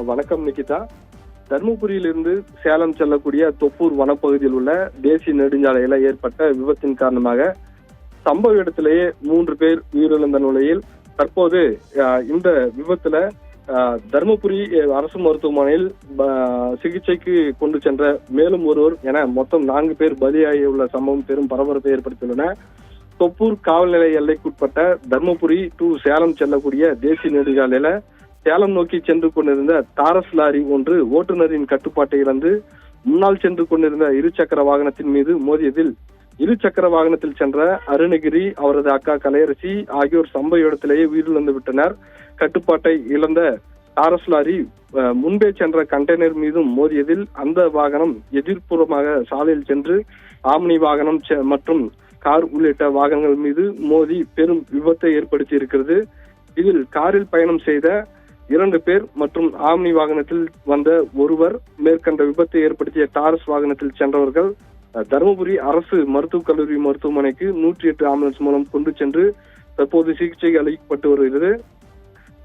வணக்கம் நிகிதா. தர்மபுரியிலிருந்து சேலம் செல்லக்கூடிய தொப்பூர் வனப்பகுதியில் உள்ள தேசிய நெடுஞ்சாலையில ஏற்பட்ட விபத்தின் காரணமாக சம்பவ இடத்திலேயே 3 பேர் உயிரிழந்த நிலையில் தற்போது இந்த விபத்துல தர்மபுரி அரசு மருத்துவமனையில் சிகிச்சைக்கு கொண்டு சென்ற மேலும் ஒருவர் என மொத்தம் 4 பேர் பலியாகி உள்ள சம்பவம் பெரும் பரபரப்பை ஏற்படுத்தியுள்ளன. தொப்பூர் காவல் நிலைய எல்லைக்குட்பட்ட தர்மபுரி டு சேலம் செல்லக்கூடிய தேசிய நெடுஞ்சாலையில சேலம் நோக்கி சென்று கொண்டிருந்த டாரஸ் லாரி ஒன்று ஓட்டுநரின் கட்டுப்பாட்டை இழந்து முன்னால் சென்று கொண்டிருந்த இருசக்கர வாகனத்தின் மீது மோதியதில் இருசக்கர வாகனத்தில் சென்ற அருணகிரி, அவரது அக்கா கலையரசி ஆகியோர் சம்பவ இடத்திலேயே உயிரிழந்து விட்டனர். கட்டுப்பாட்டை இழந்த டாரஸ் லாரி முன்பே சென்ற கண்டெய்னர் மீதும் மோதியதில் அந்த வாகனம் எதிர்ப்புறமாக சாலையில் சென்று ஆம்னி வாகனம் மற்றும் கார் உள்ளிட்ட வாகனங்கள் மீது மோதி பெரும் விபத்தை ஏற்படுத்தி இருக்கிறது. இதில் காரில் பயணம் செய்த 2 பேர் மற்றும் ஆம்னி வாகனத்தில் வந்த ஒருவர், மேற்கண்ட விபத்தை ஏற்படுத்திய டாரஸ் வாகனத்தில் சென்றவர்கள் தருமபுரி அரசு மருத்துவக் கல்லூரி மருத்துவமனைக்கு 108 ஆம்புலன்ஸ் மூலம் கொண்டு சென்று தற்போது சிகிச்சை அளிக்கப்பட்டு வருகிறது.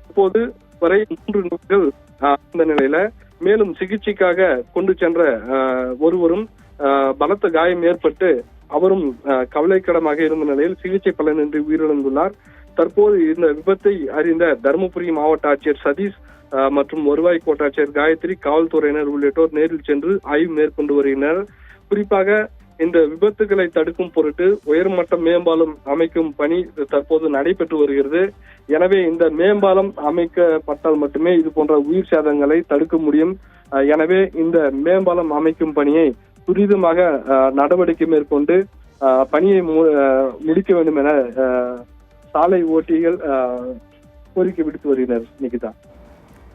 இப்போது வரை 3 நபர்கள் இந்த நிலையில மேலும் சிகிச்சைக்காக கொண்டு சென்ற ஒருவரும் பலத்த காயம் ஏற்பட்டு அவரும் கவலைக்கிடமாக இருந்த நிலையில் சிகிச்சை பலனின்றி உயிரிழந்துள்ளார். தற்போது இந்த விபத்தை அறிந்த தருமபுரி மாவட்ட ஆட்சியர் சதீஷ் மற்றும் வருவாய் கோட்டாட்சியர் காயத்ரி, காவல்துறையினர் உள்ளிட்டோர் நேரில் சென்று ஆய்வு மேற்கொண்டு வருகின்றனர். குறிப்பாக இந்த விபத்துகளை தடுக்கும் பொருட்டு உயர்மட்ட மேம்பாலம் அமைக்கும் பணி தற்போது நடைபெற்று வருகிறது. எனவே இந்த மேம்பாலம் அமைக்கப்பட்டால் மட்டுமே இது போன்ற உயிர் சேதங்களை தடுக்க முடியும். எனவே இந்த மேம்பாலம் அமைக்கும் பணியை துரிதமாக நடவடிக்கை மேற்கொண்டு பணியை முடிக்க வேண்டும் என சாலை ஓட்டிகள் கோரிக்கை விடுத்து வருகின்றனர். நிகிதா.